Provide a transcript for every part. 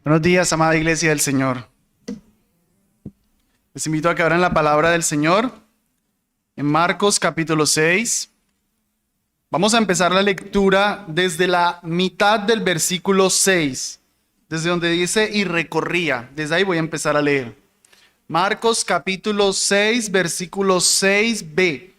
Buenos días, amada iglesia del Señor. Les invito a que abran la palabra del Señor en Marcos capítulo 6. Vamos a empezar la lectura desde la mitad del versículo 6, desde donde dice y recorría. Desde ahí voy a empezar a leer. Marcos capítulo 6, versículo 6b.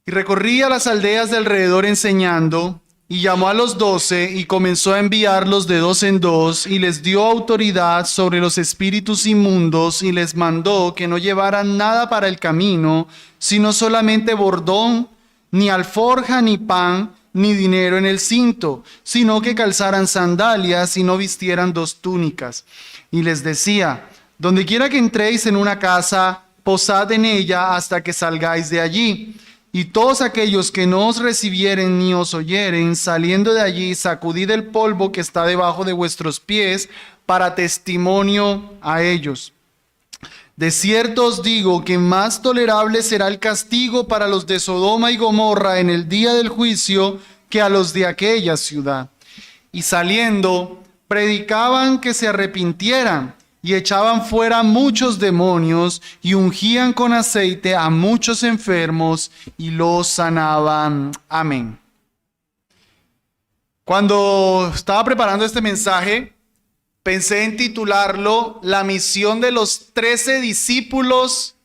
Y recorría las aldeas de alrededor enseñando, y llamó a los 12 y comenzó a enviarlos de dos en dos, y les dio autoridad sobre los espíritus inmundos, y les mandó que no llevaran nada para el camino, sino solamente bordón, ni alforja, ni pan, ni dinero en el cinto, sino que calzaran sandalias y no vistieran dos túnicas. Y les decía: donde quiera que entréis en una casa, posad en ella hasta que salgáis de allí. Y todos aquellos que no os recibieren ni os oyeren, saliendo de allí, sacudid el polvo que está debajo de vuestros pies para testimonio a ellos. De cierto os digo que más tolerable será el castigo para los de Sodoma y Gomorra en el día del juicio que a los de aquella ciudad. Y saliendo, predicaban que se arrepintieran, y echaban fuera muchos demonios, y ungían con aceite a muchos enfermos, y los sanaban. Amén. Cuando estaba preparando este mensaje, pensé en titularlo La misión de los 13 discípulos,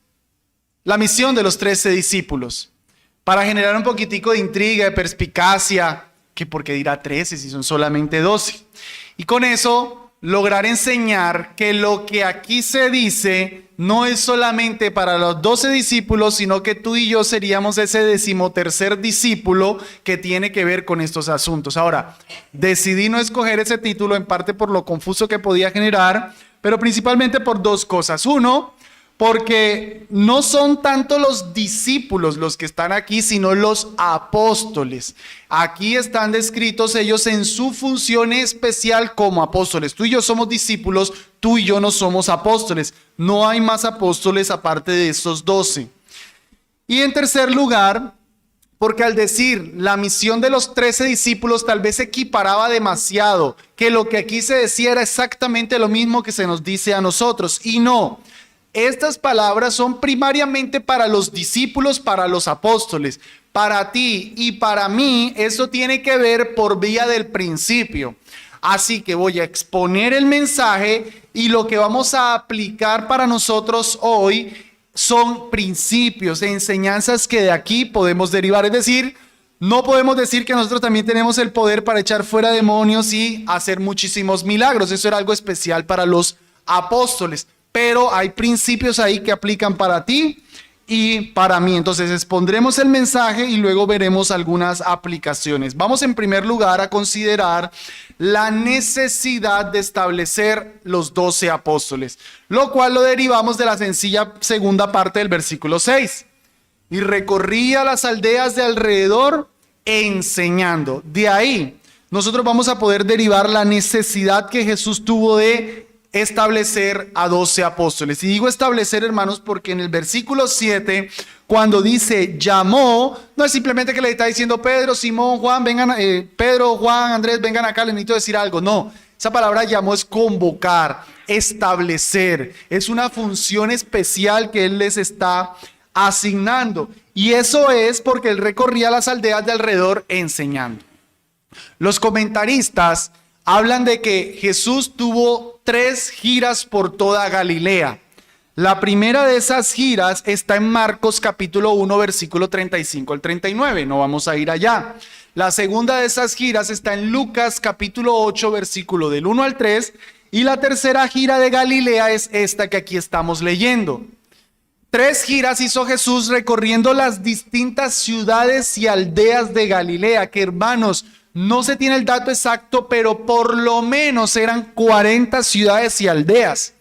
la misión de los 13 discípulos, para generar un poquitico de intriga, de perspicacia, que por qué dirá 13 si son solamente 12. Y con eso lograr enseñar que lo que aquí se dice no es solamente para los 12 discípulos, sino que tú y yo seríamos ese 13º discípulo que tiene que ver con estos asuntos. Ahora, decidí no escoger ese título en parte por lo confuso que podía generar, pero principalmente por dos cosas. Uno, porque no son tanto los discípulos los que están aquí, sino los apóstoles. Aquí están descritos ellos en su función especial como apóstoles. Tú y yo somos discípulos, tú y yo no somos apóstoles. No hay más apóstoles aparte de esos 12. Y en tercer lugar, porque al decir la misión de los 13 discípulos tal vez equiparaba demasiado, que lo que aquí se decía era exactamente lo mismo que se nos dice a nosotros. Y no. Estas palabras son primariamente para los discípulos, para los apóstoles. Para ti y para mí, eso tiene que ver por vía del principio. Así que voy a exponer el mensaje y lo que vamos a aplicar para nosotros hoy son principios, enseñanzas que de aquí podemos derivar. Es decir, no podemos decir que nosotros también tenemos el poder para echar fuera demonios y hacer muchísimos milagros. Eso era algo especial para los apóstoles. Pero hay principios ahí que aplican para ti y para mí. Entonces expondremos el mensaje y luego veremos algunas aplicaciones. Vamos en primer lugar a considerar la necesidad de establecer los 12 apóstoles, lo cual lo derivamos de la sencilla segunda parte del versículo 6. Y recorría las aldeas de alrededor enseñando. De ahí nosotros vamos a poder derivar la necesidad que Jesús tuvo de establecer a 12 apóstoles. Y digo establecer, hermanos, porque en el versículo 7, cuando dice llamó, no es simplemente que le está diciendo Pedro, Simón, Juan, vengan, Pedro, Juan, Andrés, vengan acá, les necesito decir algo. No, esa palabra llamó es convocar, establecer. Es una función especial que Él les está asignando. Y eso es porque Él recorría las aldeas de alrededor enseñando. Los comentaristas hablan de que Jesús tuvo 3 giras por toda Galilea. La primera de esas giras está en Marcos capítulo 1, versículo 35 al 39. No vamos a ir allá. La segunda de esas giras está en Lucas capítulo 8, versículo del 1 al 3. Y la tercera gira de Galilea es esta que aquí estamos leyendo. 3 giras hizo Jesús recorriendo las distintas ciudades y aldeas de Galilea, que hermanos, no se tiene el dato exacto, pero por lo menos eran 40 ciudades y aldeas.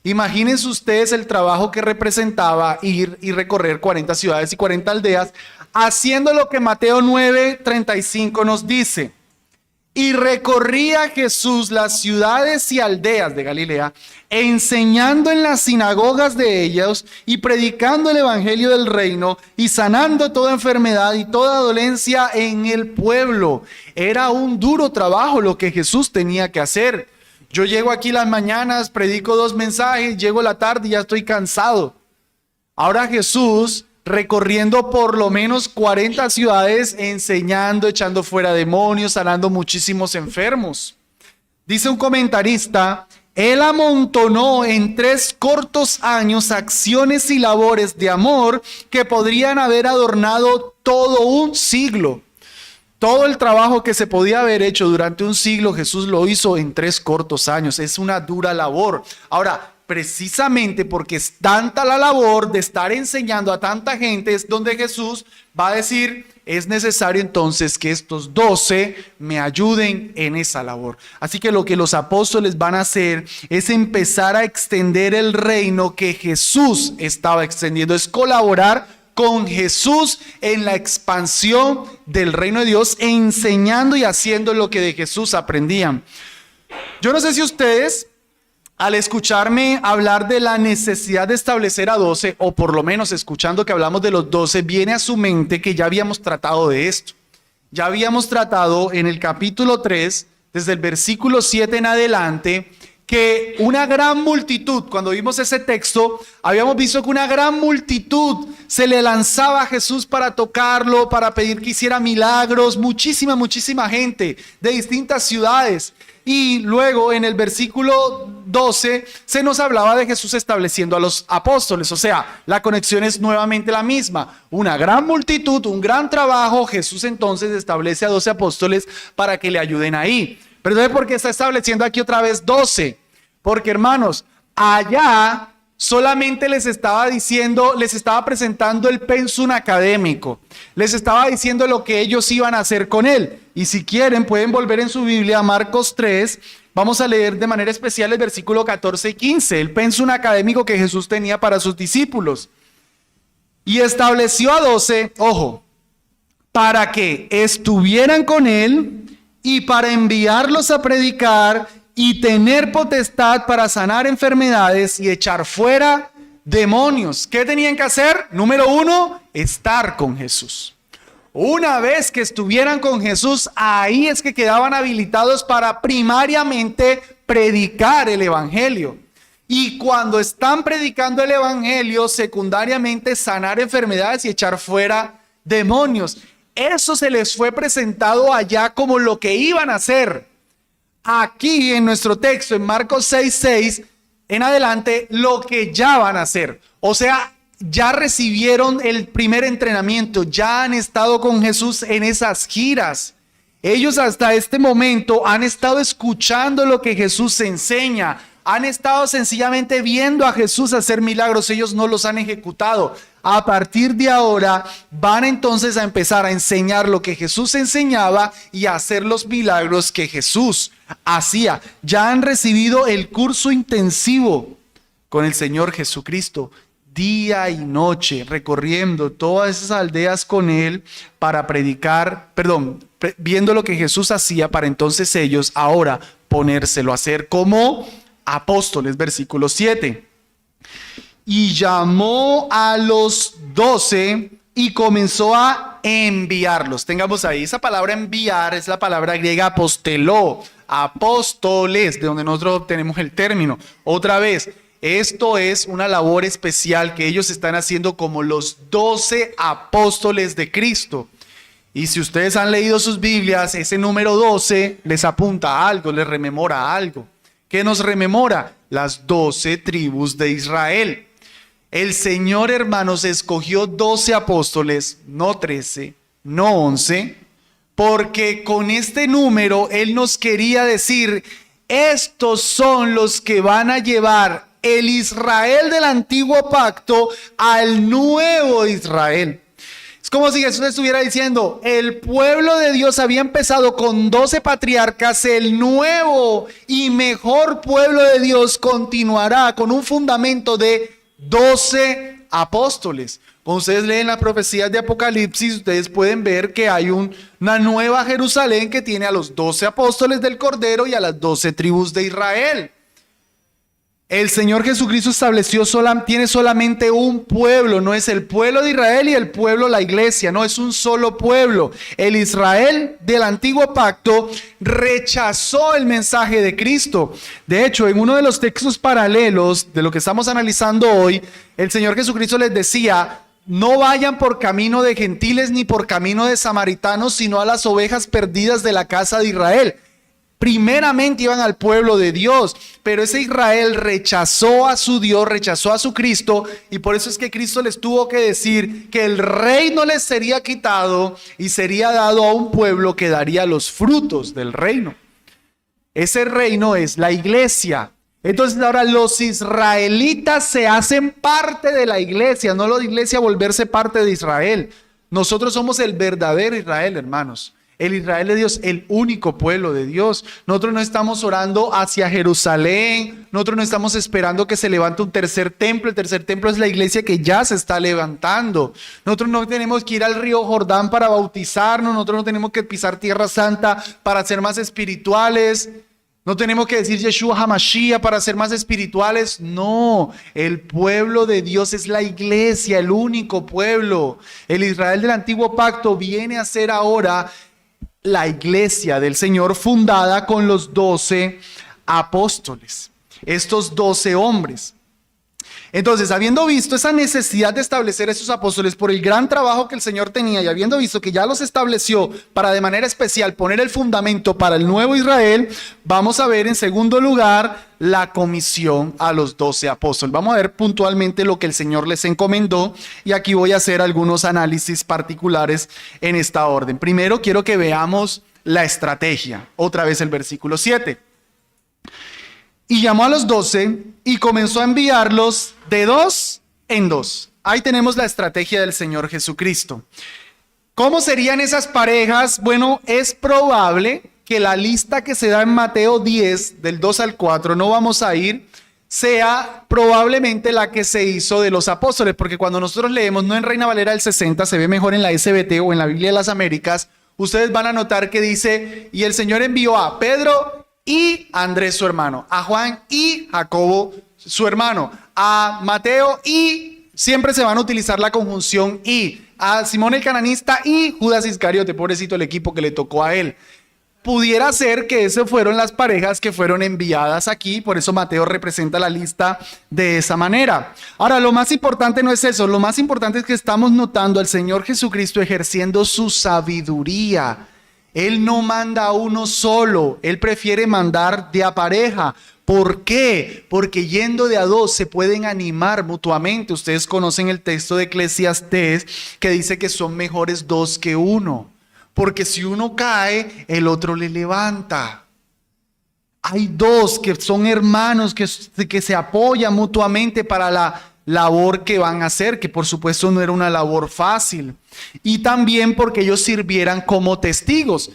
Imagínense ustedes el trabajo que representaba ir y recorrer 40 ciudades y 40 aldeas, haciendo lo que Mateo 9:35 nos dice. Y recorría Jesús las ciudades y aldeas de Galilea, enseñando en las sinagogas de ellos y predicando el evangelio del reino y sanando toda enfermedad y toda dolencia en el pueblo. Era un duro trabajo lo que Jesús tenía que hacer. Yo llego aquí las mañanas, predico 2 mensajes, llego la tarde y ya estoy cansado. Ahora Jesús recorriendo por lo menos 40 ciudades, enseñando, echando fuera demonios, sanando muchísimos enfermos. Dice un comentarista, él amontonó en 3 cortos años acciones y labores de amor que podrían haber adornado todo un siglo. Todo el trabajo que se podía haber hecho durante un siglo, Jesús lo hizo en 3 cortos años. Es una dura labor. Ahora, precisamente porque es tanta la labor de estar enseñando a tanta gente, es donde Jesús va a decir, es necesario entonces que estos 12 me ayuden en esa labor. Así que lo que los apóstoles van a hacer es empezar a extender el reino que Jesús estaba extendiendo, es colaborar con Jesús en la expansión del reino de Dios, enseñando y haciendo lo que de Jesús aprendían. Yo no sé si ustedes, al escucharme hablar de la necesidad de establecer a 12, o por lo menos escuchando que hablamos de los 12, viene a su mente que ya habíamos tratado de esto. Ya habíamos tratado en el capítulo 3, desde el versículo 7 en adelante, que una gran multitud, cuando vimos ese texto, habíamos visto que una gran multitud se le lanzaba a Jesús para tocarlo, para pedir que hiciera milagros, muchísima gente de distintas ciudades. Y luego en el versículo 12 se nos hablaba de Jesús estableciendo a los apóstoles, o sea, la conexión es nuevamente la misma. Una gran multitud, un gran trabajo, Jesús entonces establece a 12 apóstoles para que le ayuden ahí. Pero ¿sabe por qué está estableciendo aquí otra vez 12? Porque hermanos, allá solamente les estaba diciendo, les estaba presentando el pensum académico, les estaba diciendo lo que ellos iban a hacer con él. Y si quieren pueden volver en su Biblia a Marcos 3, vamos a leer de manera especial el versículo 14 y 15, el pensum académico que Jesús tenía para sus discípulos. Y estableció a 12, ojo, para que estuvieran con él y para enviarlos a predicar y tener potestad para sanar enfermedades y echar fuera demonios. ¿Qué tenían que hacer? Número 1, estar con Jesús. Una vez que estuvieran con Jesús, ahí es que quedaban habilitados para primariamente predicar el evangelio. Y cuando están predicando el evangelio, secundariamente sanar enfermedades y echar fuera demonios. Eso se les fue presentado allá como lo que iban a hacer. Aquí en nuestro texto, en Marcos 6:6 en adelante, lo que ya van a hacer. O sea, ya recibieron el primer entrenamiento, ya han estado con Jesús en esas giras. Ellos hasta este momento han estado escuchando lo que Jesús enseña, han estado sencillamente viendo a Jesús hacer milagros, ellos no los han ejecutado. A partir de ahora van entonces a empezar a enseñar lo que Jesús enseñaba y a hacer los milagros que Jesús hacía. Ya han recibido el curso intensivo con el Señor Jesucristo, día y noche, recorriendo todas esas aldeas con Él para predicar, viendo lo que Jesús hacía para entonces ellos ahora ponérselo a hacer como apóstoles, versículo 7. Y llamó a los 12 y comenzó a enviarlos. Tengamos ahí, esa palabra enviar es la palabra griega aposteló, apóstoles, de donde nosotros obtenemos el término. Otra vez, esto es una labor especial que ellos están haciendo como los 12 apóstoles de Cristo. Y si ustedes han leído sus Biblias, ese número 12 les apunta a algo, les rememora algo. ¿Qué nos rememora? Las 12 tribus de Israel. El Señor, hermanos, escogió 12 apóstoles, no 13, no 11, porque con este número Él nos quería decir, estos son los que van a llevar el Israel del antiguo pacto al nuevo Israel. Es como si Jesús estuviera diciendo, el pueblo de Dios había empezado con 12 patriarcas, el nuevo y mejor pueblo de Dios continuará con un fundamento de 12 apóstoles. Cuando ustedes leen las profecías de Apocalipsis, ustedes pueden ver que hay una nueva Jerusalén que tiene a los 12 apóstoles del Cordero y a las 12 tribus de Israel. El Señor Jesucristo tiene solamente un pueblo, no es el pueblo de Israel y el pueblo, la iglesia, no, es un solo pueblo. El Israel del antiguo pacto rechazó el mensaje de Cristo. De hecho, en uno de los textos paralelos de lo que estamos analizando hoy, el Señor Jesucristo les decía: no vayan por camino de gentiles ni por camino de samaritanos, sino a las ovejas perdidas de la casa de Israel. Primeramente iban al pueblo de Dios, pero ese Israel rechazó a su Dios, rechazó a su Cristo, y por eso es que Cristo les tuvo que decir que el reino les sería quitado y sería dado a un pueblo que daría los frutos del reino. Ese reino es la iglesia. Entonces ahora los israelitas se hacen parte de la iglesia, no la iglesia volverse parte de Israel. Nosotros somos el verdadero Israel, hermanos. El Israel de Dios, el único pueblo de Dios. Nosotros no estamos orando hacia Jerusalén. Nosotros no estamos esperando que se levante un tercer templo. El tercer templo es la iglesia que ya se está levantando. Nosotros no tenemos que ir al río Jordán para bautizarnos. Nosotros no tenemos que pisar Tierra Santa para ser más espirituales. No tenemos que decir Yeshua HaMashiach para ser más espirituales. No, el pueblo de Dios es la iglesia, el único pueblo. El Israel del antiguo pacto viene a ser ahora la iglesia del Señor, fundada con los 12 apóstoles, estos 12 hombres. Entonces, habiendo visto esa necesidad de establecer esos apóstoles por el gran trabajo que el Señor tenía, y habiendo visto que ya los estableció para de manera especial poner el fundamento para el nuevo Israel, vamos a ver en segundo lugar la comisión a los 12 apóstoles. Vamos a ver puntualmente lo que el Señor les encomendó, y aquí voy a hacer algunos análisis particulares en esta orden. Primero quiero que veamos la estrategia. Otra vez el versículo 7. Y llamó a los 12 y comenzó a enviarlos de 2 en 2. Ahí tenemos la estrategia del Señor Jesucristo. ¿Cómo serían esas parejas? Bueno, es probable que la lista que se da en Mateo 10, del 2 al 4, no vamos a ir, sea probablemente la que se hizo de los apóstoles, porque cuando nosotros leemos, no en Reina Valera del 60, se ve mejor en la SBT o en la Biblia de las Américas, ustedes van a notar que dice: y el Señor envió a Pedro y a Andrés su hermano, a Juan y Jacobo su hermano, a Mateo y, siempre se van a utilizar la conjunción y, a Simón el cananista y Judas Iscariote, pobrecito el equipo que le tocó a él. Pudiera ser que esas fueron las parejas que fueron enviadas aquí, por eso Mateo representa la lista de esa manera. Ahora, lo más importante no es eso, lo más importante es que estamos notando al Señor Jesucristo ejerciendo su sabiduría. Él no manda a uno solo, Él prefiere mandar de a pareja. ¿Por qué? Porque yendo de a 2 se pueden animar mutuamente. Ustedes conocen el texto de Eclesiastés que dice que son mejores 2 que 1. Porque si uno cae, el otro le levanta. Hay 2 que son hermanos que se apoyan mutuamente para la labor que van a hacer, que por supuesto no era una labor fácil. Y también porque ellos sirvieran como testigos.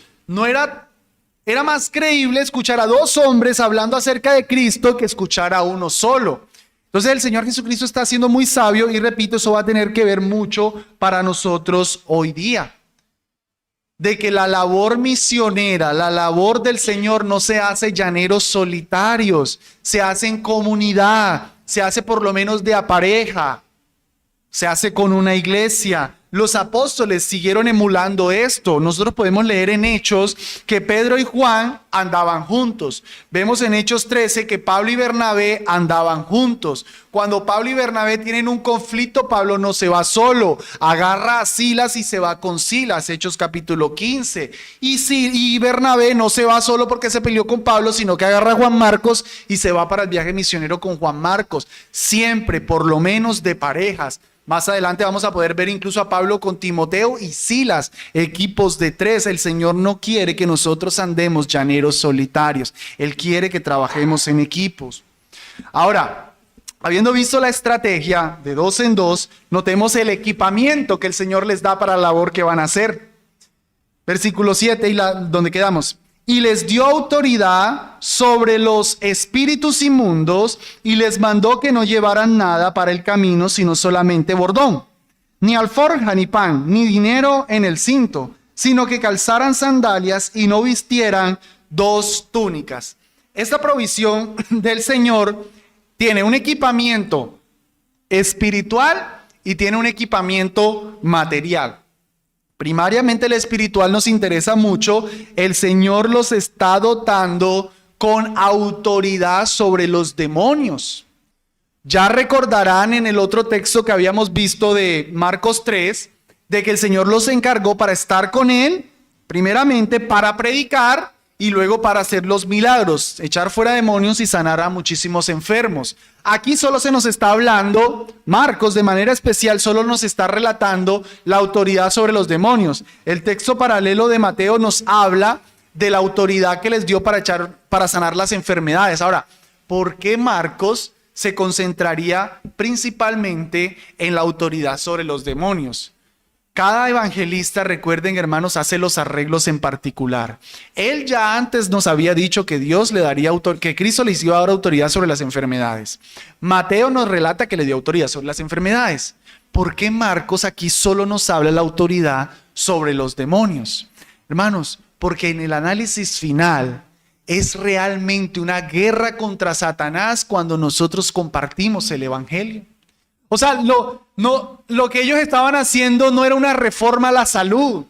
Era más creíble escuchar a 2 hombres hablando acerca de Cristo que escuchar a uno solo. Entonces el Señor Jesucristo está siendo muy sabio, y repito, eso va a tener que ver mucho para nosotros hoy día. De que la labor misionera, la labor del Señor no se hace llaneros solitarios, se hace en comunidad, se hace por lo menos de a pareja, se hace con una iglesia. Los apóstoles siguieron emulando esto. Nosotros podemos leer en Hechos que Pedro y Juan andaban juntos. Vemos en Hechos 13 que Pablo y Bernabé andaban juntos. Cuando Pablo y Bernabé tienen un conflicto, Pablo no se va solo. Agarra a Silas y se va con Silas, Hechos capítulo 15. Y Bernabé no se va solo porque se peleó con Pablo, sino que agarra a Juan Marcos y se va para el viaje misionero con Juan Marcos. Siempre, por lo menos, de parejas. Más adelante vamos a poder ver incluso a Pablo con Timoteo y Silas, equipos de 3. El Señor no quiere que nosotros andemos llaneros solitarios. Él quiere que trabajemos en equipos. Ahora, habiendo visto la estrategia de 2 en 2, notemos el equipamiento que el Señor les da para la labor que van a hacer. Versículo 7, donde quedamos. Y les dio autoridad sobre los espíritus inmundos y les mandó que no llevaran nada para el camino, sino solamente bordón, ni alforja, ni pan, ni dinero en el cinto, sino que calzaran sandalias y no vistieran 2 túnicas. Esta provisión del Señor Tiene un equipamiento espiritual y tiene un equipamiento material. Primariamente el espiritual nos interesa mucho. El Señor los está dotando con autoridad sobre los demonios. Ya recordarán en el otro texto que habíamos visto de Marcos 3, de que el Señor los encargó para estar con Él, primeramente para predicar y luego para hacer los milagros, echar fuera demonios y sanar a muchísimos enfermos. Aquí solo se nos está hablando, Marcos de manera especial solo nos está relatando la autoridad sobre los demonios. El texto paralelo de Mateo nos habla de la autoridad que les dio para sanar las enfermedades. Ahora, ¿por qué Marcos se concentraría principalmente en la autoridad sobre los demonios? Cada evangelista, recuerden hermanos, hace los arreglos en particular. Él ya antes nos había dicho que Dios le daría que Cristo le iba a dar autoridad sobre las enfermedades. Mateo nos relata que le dio autoridad sobre las enfermedades. ¿Por qué Marcos aquí solo nos habla de la autoridad sobre los demonios? Hermanos, porque en el análisis final es realmente una guerra contra Satanás cuando nosotros compartimos el evangelio. O sea, lo que ellos estaban haciendo no era una reforma a la salud.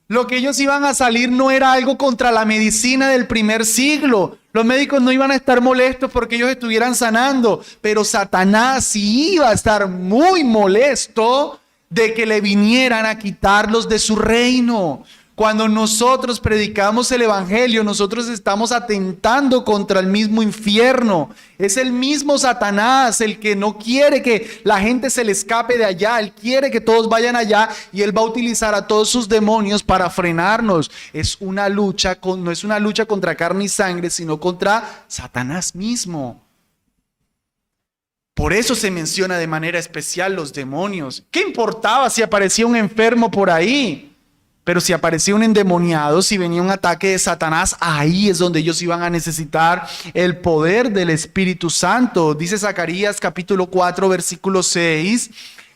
Lo que ellos iban a salir no era algo contra la medicina del primer siglo. Los médicos no iban a estar molestos porque ellos estuvieran sanando, pero Satanás sí iba a estar muy molesto de que le vinieran a quitarlos de su reino. Cuando nosotros predicamos el evangelio, nosotros estamos atentando contra el mismo infierno. Es el mismo Satanás el que no quiere que la gente se le escape de allá. Él quiere que todos vayan allá y él va a utilizar a todos sus demonios para frenarnos. Es una lucha, no es una lucha contra carne y sangre, sino contra Satanás mismo. Por eso se menciona de manera especial los demonios. ¿Qué importaba si aparecía un enfermo por ahí? Pero si aparecía un endemoniado, si venía un ataque de Satanás, ahí es donde ellos iban a necesitar el poder del Espíritu Santo. Dice Zacarías capítulo 4, versículo 6.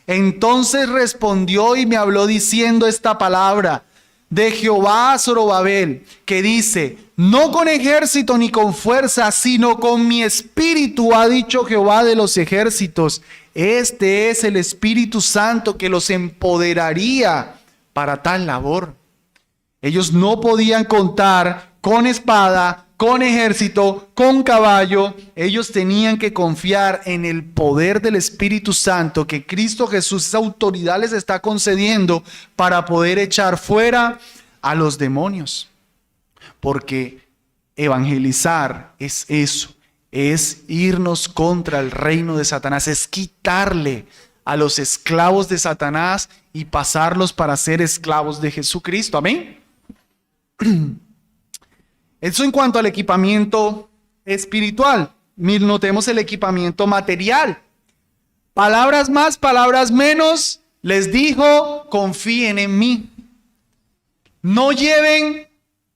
Entonces respondió y me habló diciendo esta palabra de Jehová a Zorobabel, que dice: no con ejército ni con fuerza, sino con mi espíritu, ha dicho Jehová de los ejércitos. Este es el Espíritu Santo que los empoderaría para tal labor. Ellos no podían contar con espada, con ejército, con caballo. Ellos tenían que confiar en el poder del Espíritu Santo que Cristo Jesús, esa autoridad les está concediendo para poder echar fuera a los demonios. Porque evangelizar es eso, es irnos contra el reino de Satanás, es quitarle a los esclavos de Satanás y pasarlos para ser esclavos de Jesucristo. Amén. Eso en cuanto al equipamiento espiritual. Notemos el equipamiento material. Palabras más, palabras menos. Les dijo: confíen en mí. No lleven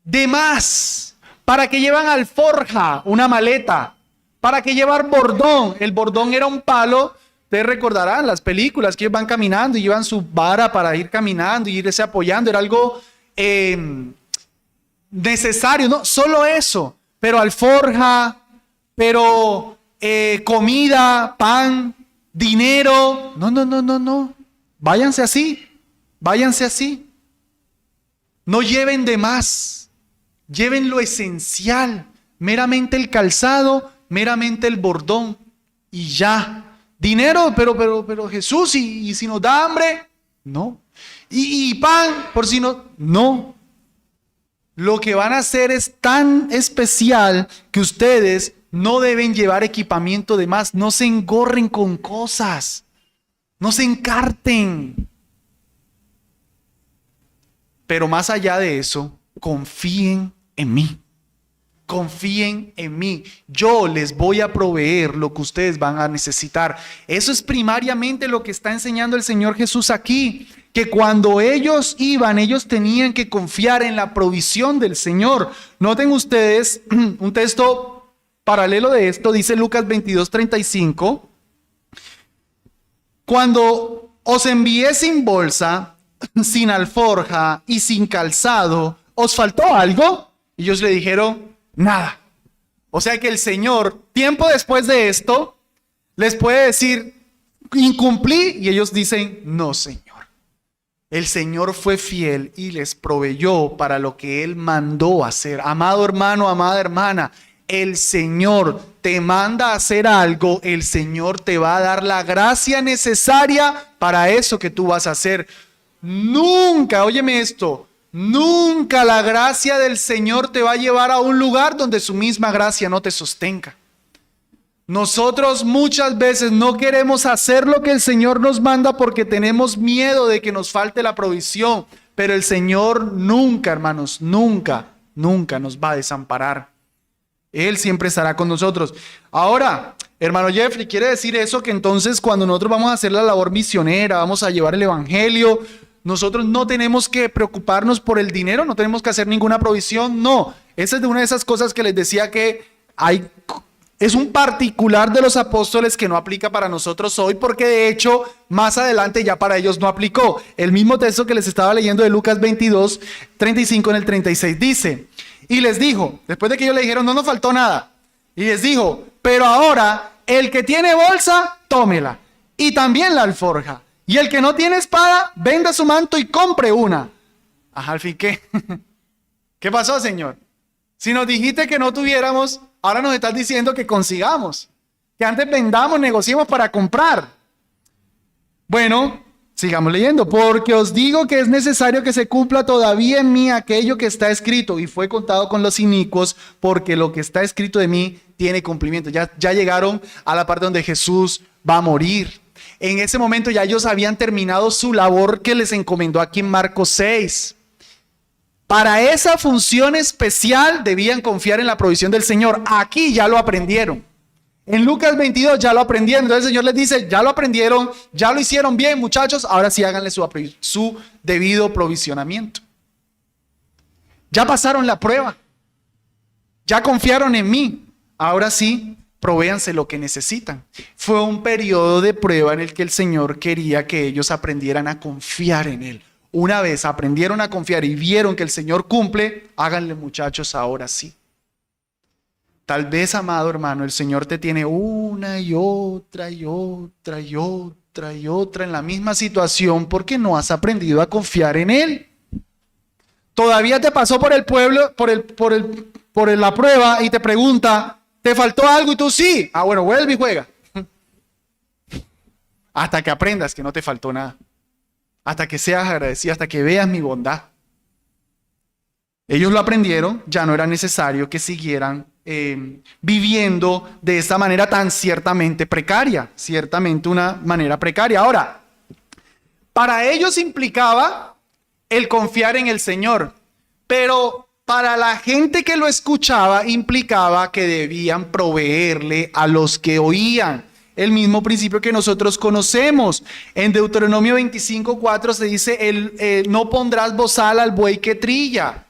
de más. ¿Para qué llevan alforja? Una maleta. ¿Para qué llevar bordón? El bordón era un palo. Ustedes recordarán las películas que ellos van caminando y llevan su vara para ir caminando y irse apoyando. Era algo necesario, no solo eso, pero alforja, pero comida, pan, dinero. No. Váyanse así. No lleven de más. Lleven lo esencial. Meramente el calzado, meramente el bordón y ya. Dinero, pero Jesús, y si nos da hambre, no. Y pan, por si no. Lo que van a hacer es tan especial que ustedes no deben llevar equipamiento de más. No se engorren con cosas. No se encarten. Pero más allá de eso, confíen en mí. Confíen en mí. Yo les voy a proveer lo que ustedes van a necesitar. Eso es primariamente lo que está enseñando el Señor Jesús aquí. Que cuando ellos iban, ellos tenían que confiar en la provisión del Señor. Noten ustedes un texto paralelo de esto. Dice Lucas 22:35. Cuando os envié sin bolsa, sin alforja y sin calzado, ¿os faltó algo? Y ellos le dijeron: nada. O sea que el Señor, tiempo después de esto, Les puede decir, incumplí, y ellos dicen, no, Señor. El Señor fue fiel y les proveyó para lo que Él mandó hacer. Amado hermano, amada hermana, el Señor te manda a hacer algo, el Señor te va a dar la gracia necesaria para eso que tú vas a hacer. Nunca, óyeme esto, nunca la gracia del Señor te va a llevar a un lugar donde su misma gracia no te sostenga. Nosotros muchas veces no queremos hacer lo que el Señor nos manda porque tenemos miedo de que nos falte la provisión, pero el Señor nunca, hermanos, nunca nos va a desamparar. Él siempre estará con nosotros. Ahora, hermano Jeffrey, ¿quiere decir eso que entonces cuando nosotros vamos a hacer la labor misionera, vamos a llevar el evangelio, nosotros no tenemos que preocuparnos por el dinero, no tenemos que hacer ninguna provisión? No, esa es de una de esas cosas que les decía que es un particular de los apóstoles que no aplica para nosotros hoy, porque de hecho más adelante ya para ellos no aplicó. El mismo texto que les estaba leyendo de Lucas 22, 35 en el 36 dice, y les dijo, después de que ellos le dijeron no nos faltó nada, y les dijo, pero ahora el que tiene bolsa, tómela, y también la alforja, y el que no tiene espada, venda su manto y compre una. Ajá, al fin, ¿qué? ¿Qué pasó, Señor? Si nos dijiste que no tuviéramos, ahora nos estás diciendo que consigamos, que antes vendamos, negociemos para comprar. Bueno, sigamos leyendo. Porque os digo que es necesario que se cumpla todavía en mí aquello que está escrito, y fue contado con los inicuos, porque lo que está escrito de mí tiene cumplimiento. Ya llegaron a la parte donde Jesús va a morir. En ese momento ya ellos habían terminado su labor que les encomendó aquí en Marcos 6. Para esa función especial debían confiar en la provisión del Señor. Aquí ya lo aprendieron. En Lucas 22 ya lo aprendieron. Entonces el Señor les dice, ya lo aprendieron, ya lo hicieron bien, muchachos, ahora sí háganle su debido provisionamiento. Ya pasaron la prueba. Ya confiaron en mí. Ahora sí, provéanse lo que necesitan. Fue un periodo de prueba en el que el Señor quería que ellos aprendieran a confiar en Él. Una vez aprendieron a confiar y vieron que el Señor cumple, háganle, muchachos, ahora sí. Tal vez, amado hermano, el Señor te tiene una y otra y otra y otra y otra en la misma situación porque no has aprendido a confiar en Él. Todavía te pasó por el pueblo, por la prueba y te pregunta, ¿te faltó algo? Y tú sí. Ah, bueno, vuelve y juega. Hasta que aprendas que no te faltó nada. Hasta que seas agradecido, hasta que veas mi bondad. Ellos lo aprendieron, ya no era necesario que siguieran viviendo de esta manera tan ciertamente precaria, ciertamente una manera precaria. Ahora, para ellos implicaba el confiar en el Señor, pero para la gente que lo escuchaba implicaba que debían proveerle a los que oían. El mismo principio que nosotros conocemos. En Deuteronomio 25:4 se dice, no pondrás bozal al buey que trilla.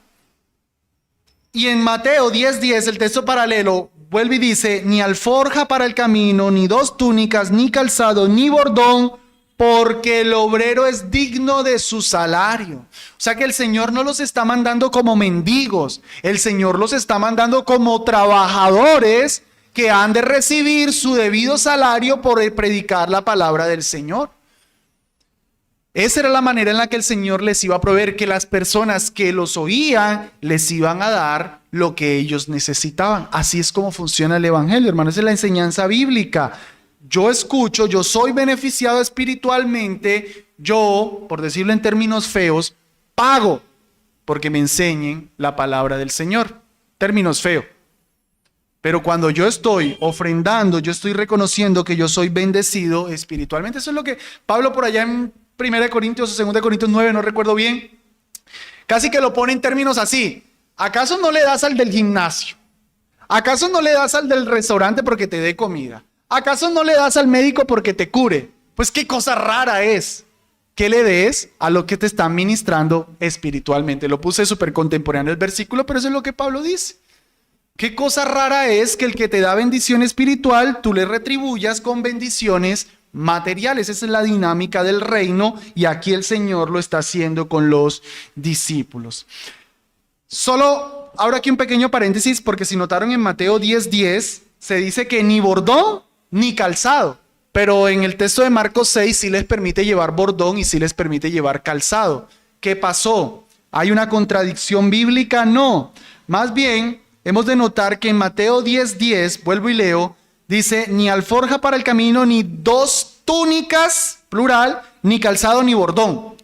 Y en Mateo 10:10, el texto paralelo, vuelve y dice, ni alforja para el camino, ni 2 túnicas, ni calzado, ni bordón, porque el obrero es digno de su salario. O sea que el Señor no los está mandando como mendigos, el Señor los está mandando como trabajadores que han de recibir su debido salario por predicar la palabra del Señor. Esa era la manera en la que el Señor les iba a proveer, que las personas que los oían les iban a dar lo que ellos necesitaban. Así es como funciona el evangelio, hermanos, esa es la enseñanza bíblica. Yo escucho, yo soy beneficiado espiritualmente, yo, por decirlo en términos feos, pago porque me enseñen la palabra del Señor. Términos feos. Pero cuando yo estoy ofrendando, yo estoy reconociendo que yo soy bendecido espiritualmente. Eso es lo que Pablo por allá en 1 Corintios o 2 Corintios 9, no recuerdo bien, casi que lo pone en términos así. ¿Acaso no le das al del gimnasio? ¿Acaso no le das al del restaurante porque te dé comida? ¿Acaso no le das al médico porque te cure? Pues qué cosa rara es que le des a lo que te están ministrando espiritualmente. Lo puse súper contemporáneo el versículo, pero eso es lo que Pablo dice. Qué cosa rara es que el que te da bendición espiritual, tú le retribuyas con bendiciones materiales. Esa es la dinámica del reino y aquí el Señor lo está haciendo con los discípulos. Solo abro aquí un pequeño paréntesis porque si notaron en Mateo 10:10 se dice que ni bordón ni calzado. Pero en el texto de Marcos 6 sí les permite llevar bordón y sí les permite llevar calzado. ¿Qué pasó? ¿Hay una contradicción bíblica? No. Más bien, hemos de notar que en Mateo 10:10, vuelvo y leo, dice, ni alforja para el camino, ni dos túnicas, plural, ni calzado, ni bordón.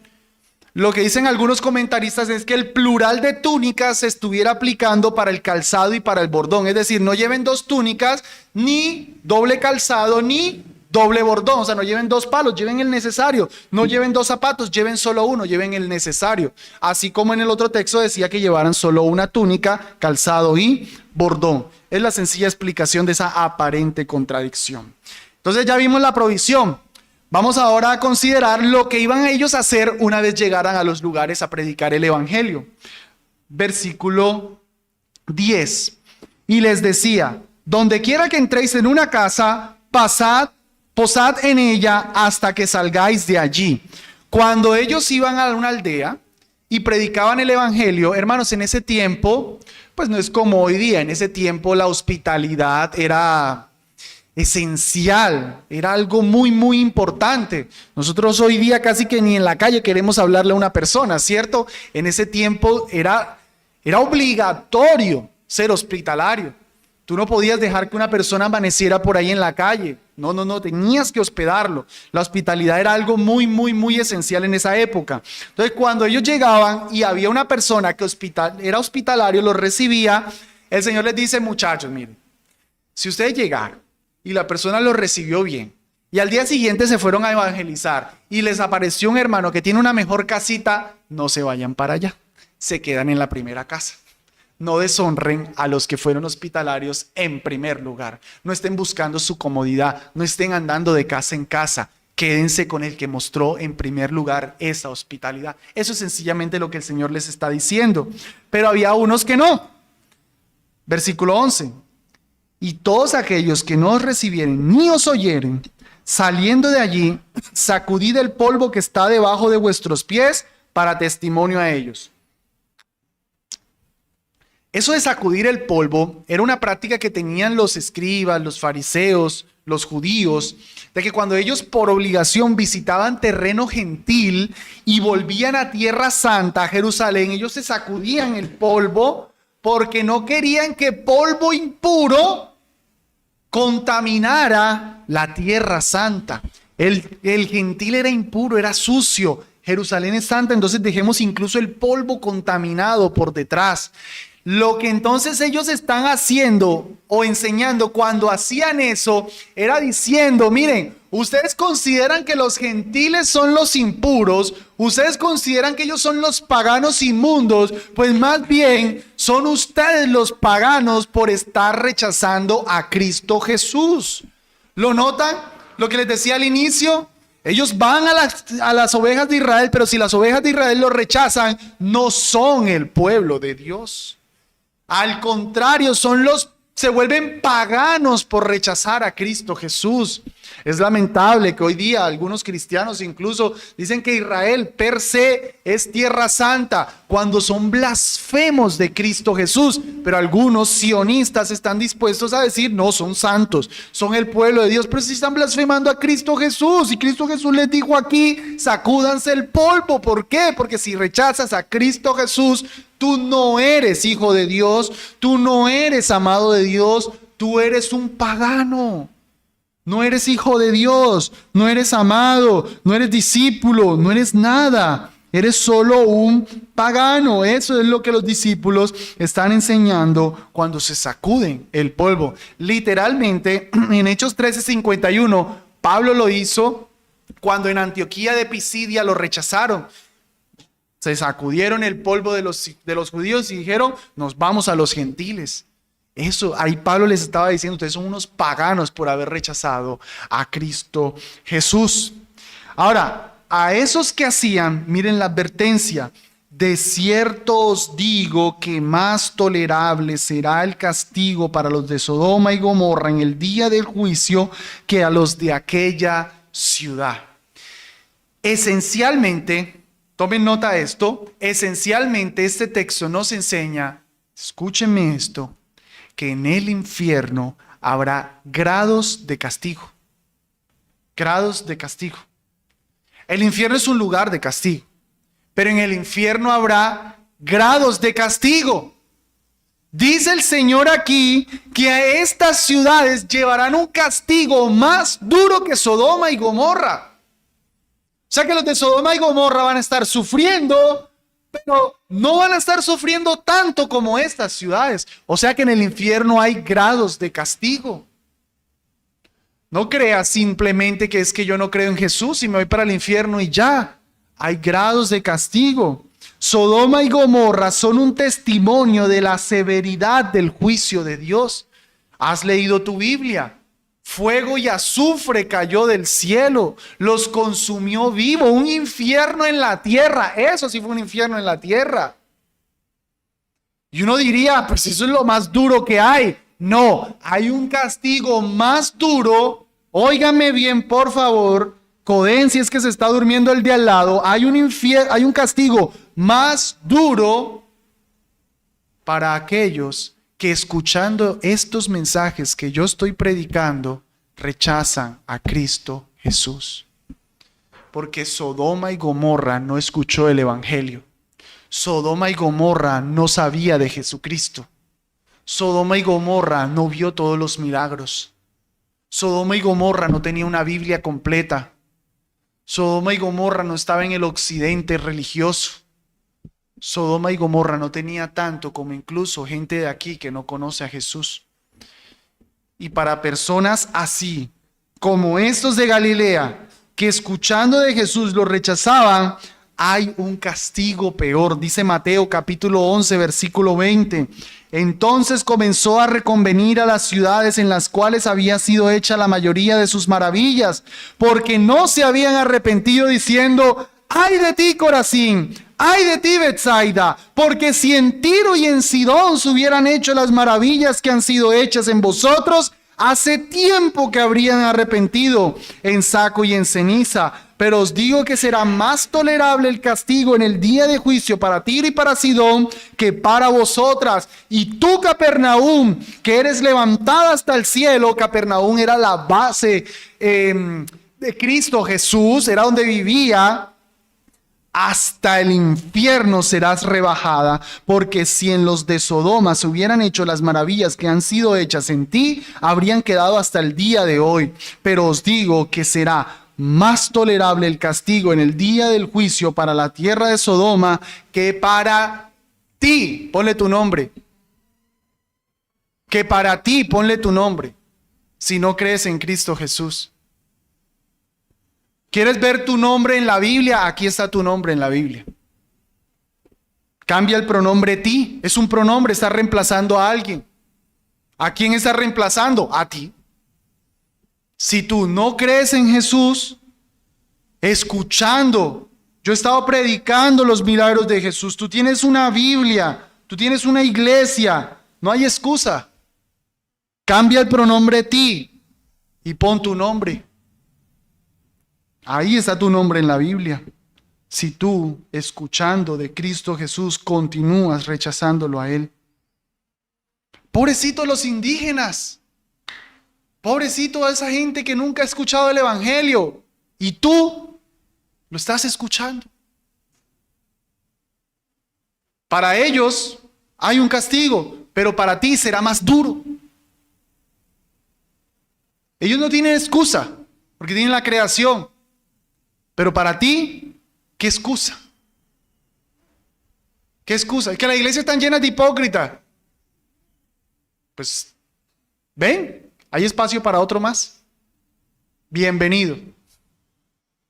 Lo que dicen algunos comentaristas es que el plural de túnicas se estuviera aplicando para el calzado y para el bordón. Es decir, no lleven dos túnicas, ni doble calzado, ni doble bordón. O sea, no lleven dos palos, lleven el necesario. No lleven dos zapatos, lleven solo uno, lleven el necesario. Así como en el otro texto decía que llevaran solo una túnica, calzado y bordón. Es la sencilla explicación de esa aparente contradicción. Entonces ya vimos la provisión. Vamos ahora a considerar lo que iban ellos a hacer una vez llegaran a los lugares a predicar el evangelio. Versículo 10. Y les decía, donde quiera que entréis en una casa, posad en ella hasta que salgáis de allí. Cuando ellos iban a una aldea y predicaban el evangelio, hermanos, en ese tiempo, pues no es como hoy día, en ese tiempo la hospitalidad era esencial, era algo muy, muy importante. Nosotros hoy día casi que ni en la calle queremos hablarle a una persona, ¿cierto? En ese tiempo era obligatorio ser hospitalario. Tú no podías dejar que una persona amaneciera por ahí en la calle. No, tenías que hospedarlo. La hospitalidad era algo muy, muy, muy esencial en esa época. Entonces, cuando ellos llegaban y había una persona que era hospitalario, los recibía, el Señor les dice, muchachos, miren, si ustedes llegaron y la persona los recibió bien, y al día siguiente se fueron a evangelizar, y les apareció un hermano que tiene una mejor casita, no se vayan para allá, se quedan en la primera casa. No deshonren a los que fueron hospitalarios en primer lugar. No estén buscando su comodidad, no estén andando de casa en casa. Quédense con el que mostró en primer lugar esa hospitalidad. Eso es sencillamente lo que el Señor les está diciendo. Pero había unos que no. Versículo 11. Y todos aquellos que no os recibieren ni os oyeren, saliendo de allí, sacudid el polvo que está debajo de vuestros pies para testimonio a ellos. Eso de sacudir el polvo era una práctica que tenían los escribas, los fariseos, los judíos, de que cuando ellos por obligación visitaban terreno gentil y volvían a Tierra Santa, a Jerusalén, ellos se sacudían el polvo porque no querían que polvo impuro contaminara la Tierra Santa. El gentil era impuro, era sucio. Jerusalén es santa, entonces dejemos incluso el polvo contaminado por detrás. Lo que entonces ellos están haciendo o enseñando cuando hacían eso era diciendo, miren, ustedes consideran que los gentiles son los impuros, ustedes consideran que ellos son los paganos inmundos, pues más bien son ustedes los paganos por estar rechazando a Cristo Jesús. ¿Lo notan? Lo que les decía al inicio. Ellos van a las ovejas de Israel, pero si las ovejas de Israel lo rechazan, no son el pueblo de Dios. Al contrario, se vuelven paganos por rechazar a Cristo Jesús. Es lamentable que hoy día algunos cristianos incluso dicen que Israel per se es tierra santa cuando son blasfemos de Cristo Jesús. Pero algunos sionistas están dispuestos a decir, no, son santos, son el pueblo de Dios, pero si están blasfemando a Cristo Jesús. Y Cristo Jesús les dijo aquí, sacúdanse el polvo. ¿Por qué? Porque si rechazas a Cristo Jesús, tú no eres hijo de Dios, tú no eres amado de Dios, tú eres un pagano. No eres hijo de Dios, no eres amado, no eres discípulo, no eres nada. Eres solo un pagano. Eso es lo que los discípulos están enseñando cuando se sacuden el polvo. Literalmente, en Hechos 13:51, Pablo lo hizo cuando en Antioquía de Pisidia lo rechazaron. Se sacudieron el polvo de los judíos y dijeron, nos vamos a los gentiles. Eso, ahí Pablo les estaba diciendo, ustedes son unos paganos por haber rechazado a Cristo Jesús. Ahora, a esos que hacían, miren la advertencia, de cierto os digo que más tolerable será el castigo para los de Sodoma y Gomorra en el día del juicio que a los de aquella ciudad. Esencialmente, tomen nota de esto, esencialmente este texto nos enseña, escúchenme esto, que en el infierno habrá grados de castigo. Grados de castigo. El infierno es un lugar de castigo, pero en el infierno habrá grados de castigo. Dice el Señor aquí que a estas ciudades llevarán un castigo más duro que Sodoma y Gomorra. O sea que los de Sodoma y Gomorra van a estar sufriendo, pero no van a estar sufriendo tanto como estas ciudades. O sea que en el infierno hay grados de castigo. No creas simplemente que es que yo no creo en Jesús y me voy para el infierno y ya. Hay grados de castigo. Sodoma y Gomorra son un testimonio de la severidad del juicio de Dios. ¿Has leído tu Biblia? Fuego y azufre cayó del cielo, los consumió vivo, un infierno en la tierra. Eso sí fue un infierno en la tierra. Y uno diría, pues eso es lo más duro que hay. No, hay un castigo más duro. Óigame bien, por favor. Coden, si es que se está durmiendo el de al lado. Hay un castigo más duro para aquellos que escuchando estos mensajes que yo estoy predicando, rechazan a Cristo Jesús. Porque Sodoma y Gomorra no escuchó el Evangelio. Sodoma y Gomorra no sabía de Jesucristo. Sodoma y Gomorra no vio todos los milagros. Sodoma y Gomorra no tenía una Biblia completa. Sodoma y Gomorra no estaba en el occidente religioso. Sodoma y Gomorra no tenía tanto como incluso gente de aquí que no conoce a Jesús. Y para personas así, como estos de Galilea, que escuchando de Jesús lo rechazaban, hay un castigo peor. Dice Mateo capítulo 11, versículo 20. Entonces comenzó a reconvenir a las ciudades en las cuales había sido hecha la mayoría de sus maravillas, porque no se habían arrepentido, diciendo: ¡ay de ti, Corazín! ¡Ay de ti, Betsaida! Porque si en Tiro y en Sidón se hubieran hecho las maravillas que han sido hechas en vosotros, hace tiempo que habrían arrepentido en saco y en ceniza. Pero os digo que será más tolerable el castigo en el día de juicio para Tiro y para Sidón que para vosotras. Y tú, Capernaum, que eres levantada hasta el cielo. Capernaum era la base de Cristo Jesús, era donde vivía. Hasta el infierno serás rebajada, porque si en los de Sodoma se hubieran hecho las maravillas que han sido hechas en ti, habrían quedado hasta el día de hoy. Pero os digo que será más tolerable el castigo en el día del juicio para la tierra de Sodoma que para ti. Ponle tu nombre. Que para ti, ponle tu nombre, si no crees en Cristo Jesús. ¿Quieres ver tu nombre en la Biblia? Aquí está tu nombre en la Biblia. Cambia el pronombre ti. Es un pronombre, está reemplazando a alguien. ¿A quién está reemplazando? A ti. Si tú no crees en Jesús, escuchando, yo he estado predicando los milagros de Jesús, tú tienes una Biblia, tú tienes una iglesia, no hay excusa. Cambia el pronombre ti y pon tu nombre. Ahí está tu nombre en la Biblia. Si tú, escuchando de Cristo Jesús, continúas rechazándolo a Él. Pobrecitos los indígenas. Pobrecito a esa gente que nunca ha escuchado el Evangelio. Y tú lo estás escuchando. Para ellos hay un castigo, pero para ti será más duro. Ellos no tienen excusa, porque tienen la creación. Pero para ti, ¿qué excusa? ¿Qué excusa? Es que la iglesia está llena de hipócritas. Pues, ven, hay espacio para otro más. Bienvenido.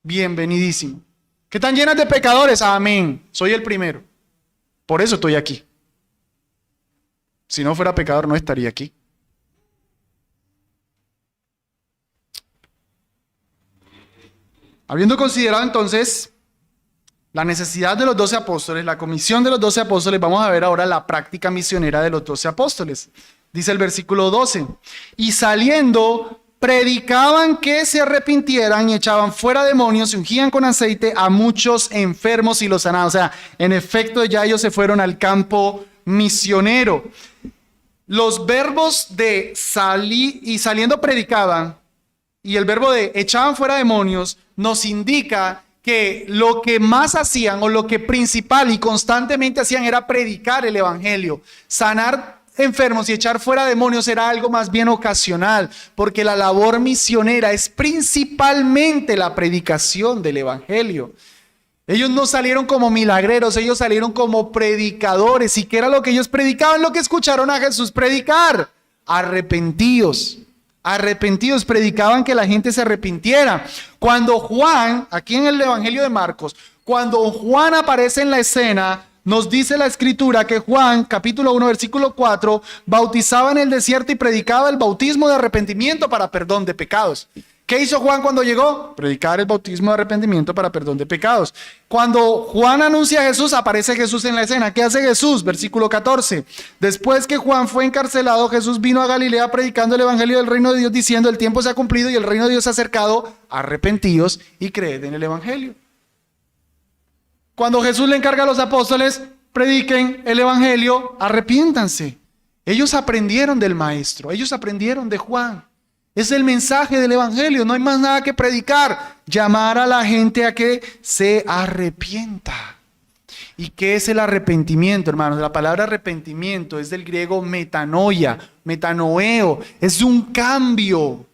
Bienvenidísimo. ¿Qué están llenas de pecadores? Amén. Soy el primero. Por eso estoy aquí. Si no fuera pecador, no estaría aquí. Habiendo considerado entonces la necesidad de los 12 apóstoles, la comisión de los 12 apóstoles, vamos a ver ahora la práctica misionera de los 12 apóstoles. Dice el versículo 12, y saliendo predicaban que se arrepintieran y echaban fuera demonios y ungían con aceite a muchos enfermos y los sanaban. O sea, en efecto ya ellos se fueron al campo misionero. los verbos de salir y saliendo predicaban y el verbo de echaban fuera demonios nos indica que lo que más hacían o lo que principal y constantemente hacían era predicar el evangelio. Sanar enfermos y echar fuera demonios era algo más bien ocasional, porque la labor misionera es principalmente la predicación del evangelio. Ellos no salieron como milagreros, ellos salieron como predicadores. ¿Y qué era lo que ellos predicaban? Lo que escucharon a Jesús predicar: arrepentidos. Arrepentidos, predicaban que la gente se arrepintiera. Cuando Juan, aquí en el Evangelio de Marcos, cuando Juan aparece en la escena, nos dice la escritura que Juan, capítulo 1, versículo 4, bautizaba en el desierto y predicaba el bautismo de arrepentimiento para perdón de pecados. ¿Qué hizo Juan cuando llegó? Predicar el bautismo de arrepentimiento para perdón de pecados. Cuando Juan anuncia a Jesús, aparece Jesús en la escena. ¿Qué hace Jesús? Versículo 14. Después que Juan fue encarcelado, Jesús vino a Galilea predicando el evangelio del reino de Dios, diciendo: el tiempo se ha cumplido y el reino de Dios se ha acercado. Arrepentíos y creed en el evangelio. Cuando Jesús le encarga a los apóstoles: prediquen el evangelio, arrepiéntanse. Ellos aprendieron del maestro, ellos aprendieron de Juan. Es el mensaje del evangelio, no hay más nada que predicar. Llamar a la gente a que se arrepienta. ¿Y qué es el arrepentimiento, hermanos? La palabra arrepentimiento es del griego metanoia, metanoeo, es un cambio.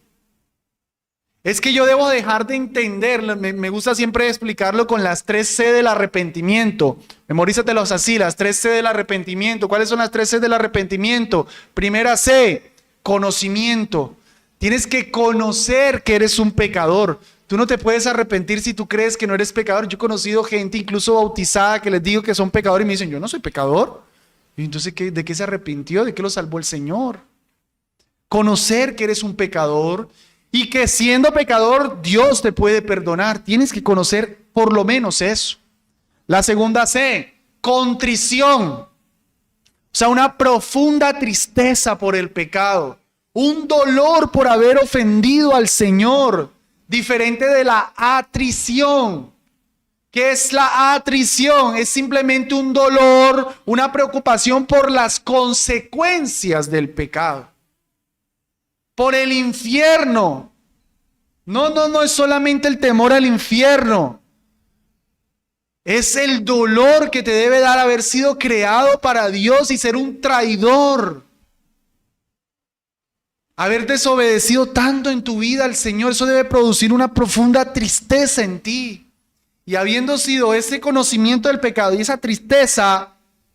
Es que yo debo dejar de entender, me gusta siempre explicarlo con las 3C del arrepentimiento. Memorízatelos así, las 3C del arrepentimiento. ¿Cuáles son las 3C del arrepentimiento? Primera C, conocimiento. Tienes que conocer que eres un pecador. Tú no te puedes arrepentir si tú crees que no eres pecador. Yo he conocido gente incluso bautizada que les digo que son pecadores y me dicen: yo no soy pecador. Y entonces, ¿de qué se arrepintió? ¿De qué lo salvó el Señor? Conocer que eres un pecador y que siendo pecador Dios te puede perdonar. Tienes que conocer por lo menos eso. La segunda C, contrición. O sea, una profunda tristeza por el pecado. Un dolor por haber ofendido al Señor, diferente de la atrición. ¿Qué es la atrición? Es simplemente un dolor, una preocupación por las consecuencias del pecado, por el infierno. No es solamente el temor al infierno. Es el dolor que te debe dar haber sido creado para Dios y ser un traidor. Haber desobedecido tanto en tu vida al Señor, eso debe producir una profunda tristeza en ti. Y habiendo sido ese conocimiento del pecado y esa tristeza,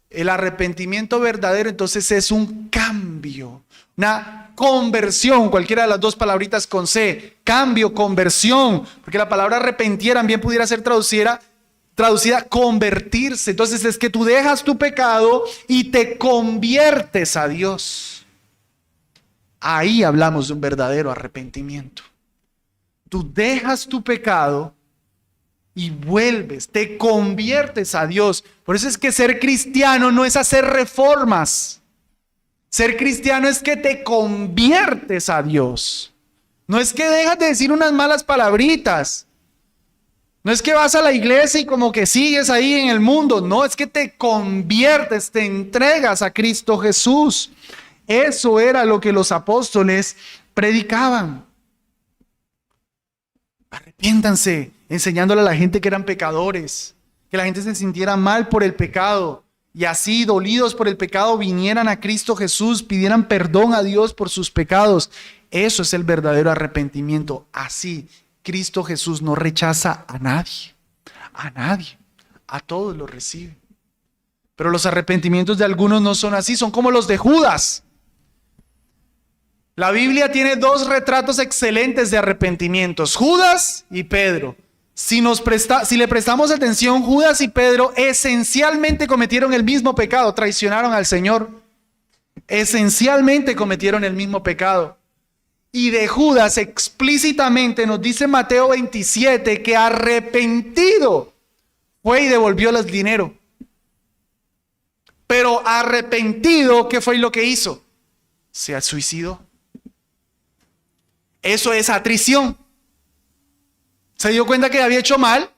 el arrepentimiento verdadero, entonces es un cambio, una conversión, cualquiera de las dos palabritas con C, cambio, conversión, porque la palabra arrepentir también pudiera ser traducida convertirse. Entonces es que tú dejas tu pecado y te conviertes a Dios. Ahí hablamos de un verdadero arrepentimiento. Tú dejas tu pecado y vuelves, te conviertes a Dios. Por eso es que ser cristiano no es hacer reformas. Ser cristiano es que te conviertes a Dios. No es que dejas de decir unas malas palabritas. No es que vas a la iglesia y como que sigues ahí en el mundo. No, es que te conviertes, te entregas a Cristo Jesús. Eso era lo que los apóstoles predicaban. Arrepiéntanse, enseñándole a la gente que eran pecadores, que la gente se sintiera mal por el pecado y así, dolidos por el pecado, vinieran a Cristo Jesús, pidieran perdón a Dios por sus pecados. Eso es el verdadero arrepentimiento. Así, Cristo Jesús no rechaza a nadie, a todos los recibe. Pero los arrepentimientos de algunos no son así, son como los de Judas. La Biblia tiene dos retratos excelentes de arrepentimientos, Judas y Pedro. Si le prestamos atención, Judas y Pedro esencialmente cometieron el mismo pecado, traicionaron al Señor. Esencialmente cometieron el mismo pecado. Y de Judas explícitamente nos dice Mateo 27 que arrepentido fue y devolvió el dinero. Pero arrepentido, ¿qué fue lo que hizo? Se suicidó. Eso es atrición. Se dio cuenta que había hecho mal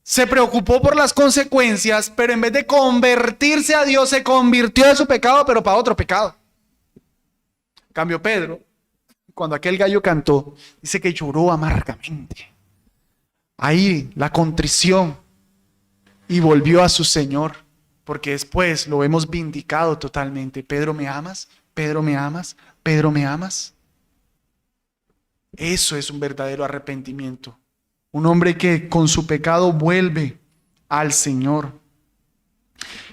se preocupó por las consecuencias, pero en vez de convertirse a Dios, se convirtió de su pecado, pero para otro pecado. En cambio, Pedro, cuando aquel gallo cantó, dice que lloró amargamente. Ahí la contrición, y volvió a su Señor, porque después lo hemos vindicado totalmente. Pedro, ¿me amas? Pedro, ¿me amas? Pedro, ¿me amas? Eso es un verdadero arrepentimiento. Un hombre que con su pecado vuelve al Señor.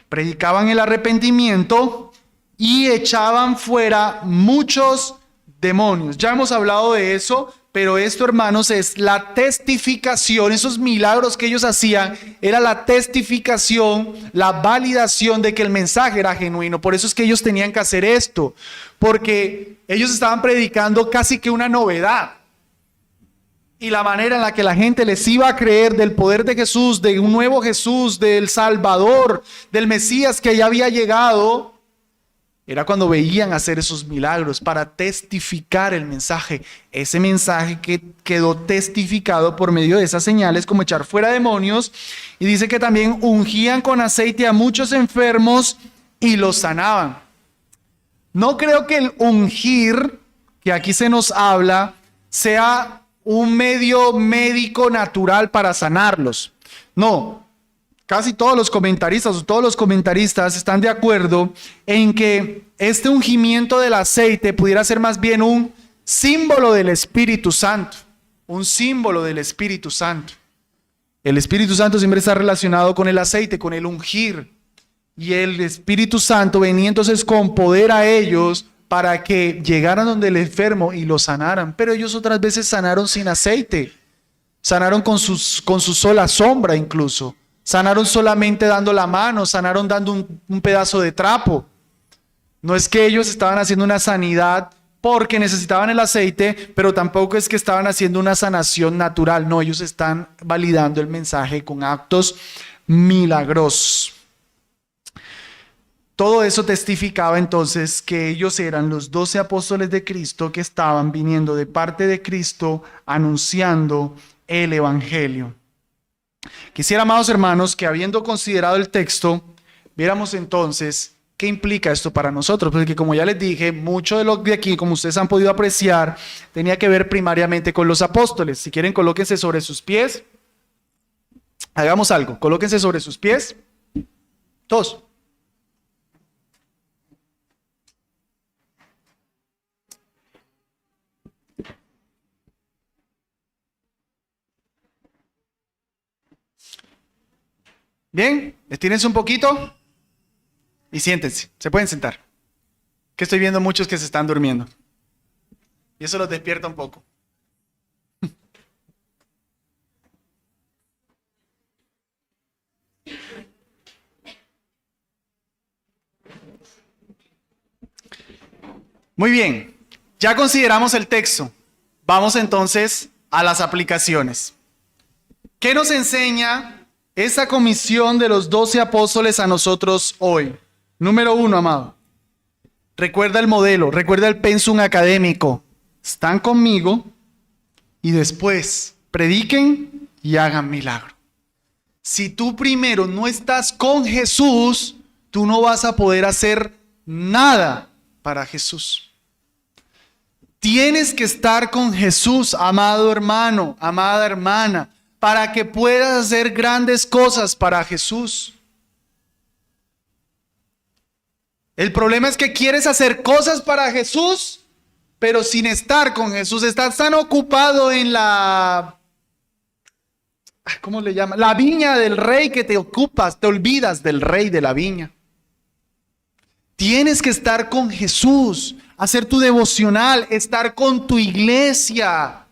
Predicaban el arrepentimiento y echaban fuera muchos demonios. Ya hemos hablado de eso, pero esto, hermanos, es la testificación. Esos milagros que ellos hacían era la testificación, la validación de que el mensaje era genuino. Por eso es que ellos tenían que hacer esto, porque ellos estaban predicando casi que una novedad. Y la manera en la que la gente les iba a creer del poder de Jesús, de un nuevo Jesús, del Salvador, del Mesías que ya había llegado, era cuando veían hacer esos milagros para testificar el mensaje. Ese mensaje que quedó testificado por medio de esas señales, como echar fuera demonios. Y dice que también ungían con aceite a muchos enfermos y los sanaban. No creo que el ungir, que aquí se nos habla, sea un medio médico natural para sanarlos. No, casi todos los comentaristas están de acuerdo en que este ungimiento del aceite pudiera ser más bien un símbolo del Espíritu Santo, un símbolo del Espíritu Santo. El Espíritu Santo siempre está relacionado con el aceite, con el ungir, y el Espíritu Santo venía entonces con poder a ellos para que llegaran donde el enfermo y lo sanaran. Pero ellos otras veces sanaron sin aceite. Sanaron con su sola sombra incluso. Sanaron solamente dando la mano, sanaron dando un pedazo de trapo. No es que ellos estaban haciendo una sanidad porque necesitaban el aceite, pero tampoco es que estaban haciendo una sanación natural. No, ellos están validando el mensaje con actos milagrosos. Todo eso testificaba entonces que ellos eran los 12 apóstoles de Cristo que estaban viniendo de parte de Cristo anunciando el Evangelio. Quisiera, amados hermanos, que habiendo considerado el texto, viéramos entonces qué implica esto para nosotros. Porque como ya les dije, mucho de lo de aquí, como ustedes han podido apreciar, tenía que ver primariamente con los apóstoles. Si quieren, colóquense sobre sus pies. Hagamos algo, colóquense sobre sus pies. Todos. Bien, estírense un poquito y siéntense. Se pueden sentar. Que estoy viendo muchos que se están durmiendo. Y eso los despierta un poco. Muy bien, ya consideramos el texto. Vamos entonces a las aplicaciones. ¿Qué nos enseña esa comisión de los 12 apóstoles a nosotros hoy? Número 1, amado. Recuerda el modelo, recuerda el pensum académico. Están conmigo y después prediquen y hagan milagro. Si tú primero no estás con Jesús, tú no vas a poder hacer nada para Jesús. Tienes que estar con Jesús, amado hermano, amada hermana, para que puedas hacer grandes cosas para Jesús. El problema es que quieres hacer cosas para Jesús, pero sin estar con Jesús. Estás tan ocupado en ¿cómo le llama? La viña del rey que te ocupas, te olvidas del rey de la viña. Tienes que estar con Jesús, hacer tu devocional, estar con tu iglesia,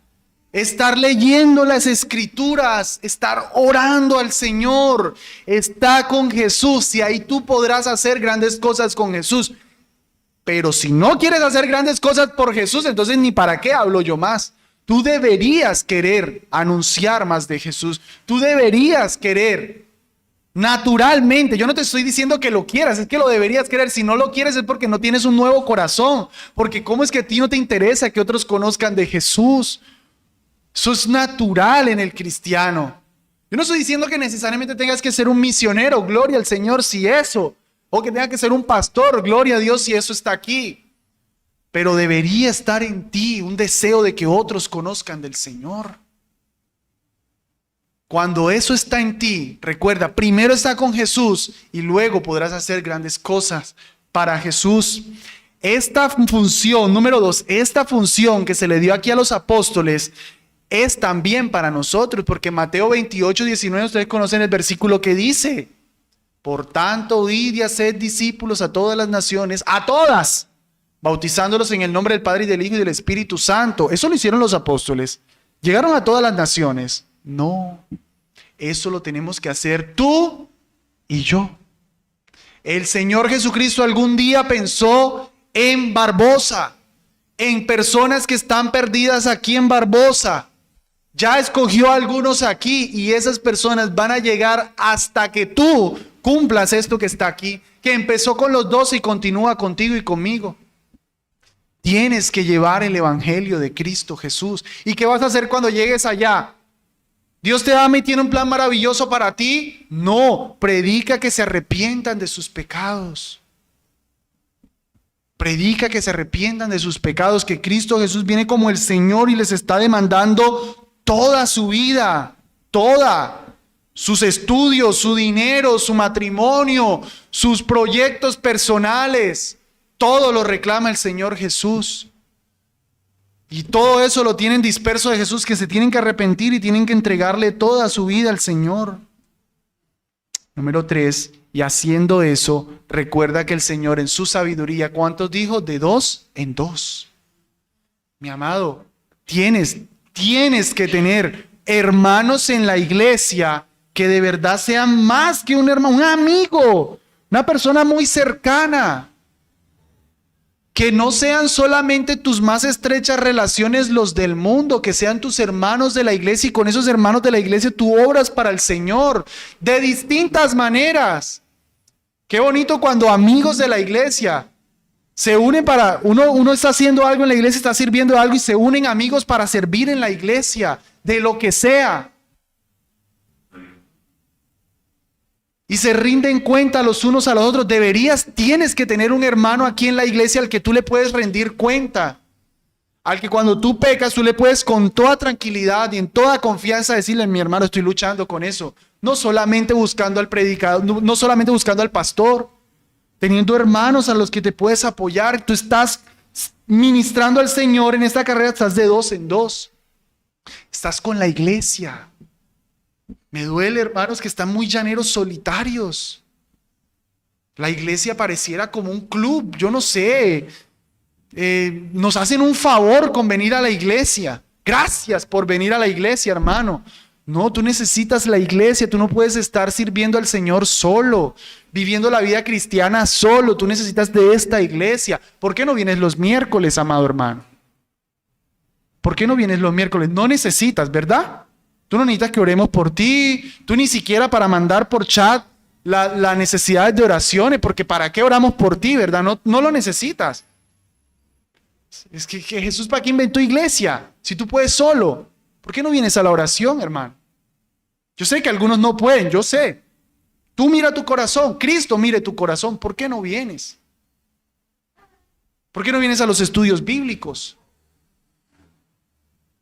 estar leyendo las escrituras, estar orando al Señor. Está con Jesús y ahí tú podrás hacer grandes cosas con Jesús. Pero si no quieres hacer grandes cosas por Jesús, entonces ni para qué hablo yo más. Tú deberías querer anunciar más de Jesús. Tú deberías querer naturalmente. Yo no te estoy diciendo que lo quieras, es que lo deberías querer. Si no lo quieres es porque no tienes un nuevo corazón. Porque ¿cómo es que a ti no te interesa que otros conozcan de Jesús? Eso es natural en el cristiano. Yo no estoy diciendo que necesariamente tengas que ser un misionero, gloria al Señor si eso, o que tengas que ser un pastor, gloria a Dios si eso está aquí. Pero debería estar en ti un deseo de que otros conozcan del Señor. Cuando eso está en ti, recuerda, primero está con Jesús y luego podrás hacer grandes cosas para Jesús. Esta función, número 2, esta función que se le dio aquí a los apóstoles es también para nosotros, porque Mateo 28, 19, ustedes conocen el versículo que dice: por tanto, id y haced discípulos a todas las naciones, a todas, bautizándolos en el nombre del Padre y del Hijo y del Espíritu Santo. Eso lo hicieron los apóstoles. ¿Llegaron a todas las naciones? No, eso lo tenemos que hacer tú y yo. El Señor Jesucristo algún día pensó en Barbosa, en personas que están perdidas aquí en Barbosa. Ya escogió a algunos aquí y esas personas van a llegar hasta que tú cumplas esto que está aquí, que empezó con los 12 y continúa contigo y conmigo. Tienes que llevar el evangelio de Cristo Jesús. ¿Y qué vas a hacer cuando llegues allá? ¿Dios te ama y tiene un plan maravilloso para ti? No, predica que se arrepientan de sus pecados. Predica que se arrepientan de sus pecados, que Cristo Jesús viene como el Señor y les está demandando toda su vida, toda. Sus estudios, su dinero, su matrimonio, sus proyectos personales. Todo lo reclama el Señor Jesús. Y todo eso lo tienen disperso de Jesús, que se tienen que arrepentir y tienen que entregarle toda su vida al Señor. Número 3, y haciendo eso, recuerda que el Señor en su sabiduría, ¿cuántos dijo? De 2 en 2. Mi amado, tienes que tener hermanos en la iglesia que de verdad sean más que un hermano, un amigo, una persona muy cercana. Que no sean solamente tus más estrechas relaciones los del mundo, que sean tus hermanos de la iglesia, y con esos hermanos de la iglesia tú obras para el Señor de distintas maneras. Qué bonito cuando amigos de la iglesia se unen para, uno está haciendo algo en la iglesia, está sirviendo algo y se unen amigos para servir en la iglesia, de lo que sea. Y se rinden cuenta los unos a los otros. Tienes que tener un hermano aquí en la iglesia al que tú le puedes rendir cuenta. Al que cuando tú pecas, tú le puedes con toda tranquilidad y en toda confianza decirle: mi hermano, estoy luchando con eso. No solamente buscando al predicador, no solamente buscando al pastor. Teniendo hermanos a los que te puedes apoyar. Tú estás ministrando al Señor en esta carrera, estás de 2 en 2. Estás con la iglesia. Me duele, hermanos, que están muy llaneros solitarios. La iglesia pareciera como un club, yo no sé. Nos hacen un favor con venir a la iglesia. Gracias por venir a la iglesia, hermano. No, tú necesitas la iglesia. Tú no puedes estar sirviendo al Señor solo, viviendo la vida cristiana solo. Tú necesitas de esta iglesia. ¿Por qué no vienes los miércoles, amado hermano? ¿Por qué no vienes los miércoles? No necesitas, ¿verdad? Tú no necesitas que oremos por ti. Tú ni siquiera para mandar por chat la necesidad de oraciones, porque ¿para qué oramos por ti, verdad? No lo necesitas. Es que Jesús, ¿para qué inventó iglesia? Si tú puedes solo, ¿por qué no vienes a la oración, hermano? Yo sé que algunos no pueden, yo sé. Tú mira tu corazón, Cristo mire tu corazón. ¿Por qué no vienes? ¿Por qué no vienes a los estudios bíblicos?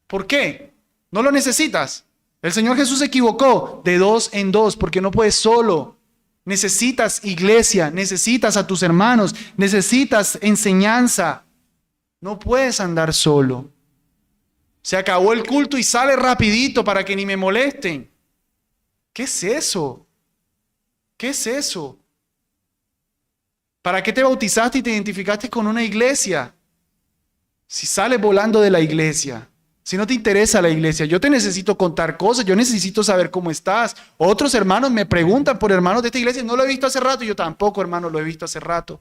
¿Por qué? ¿No lo necesitas? El Señor Jesús se equivocó de 2 en 2 porque no puedes solo. Necesitas iglesia, necesitas a tus hermanos, necesitas enseñanza. No puedes andar solo. Se acabó el culto y sale rapidito para que ni me molesten. ¿Qué es eso? ¿Qué es eso? ¿Para qué te bautizaste y te identificaste con una iglesia? Si sales volando de la iglesia. Si no te interesa la iglesia, yo te necesito contar cosas, yo necesito saber cómo estás. Otros hermanos me preguntan por hermanos de esta iglesia, no lo he visto hace rato, yo tampoco, hermano, lo he visto hace rato.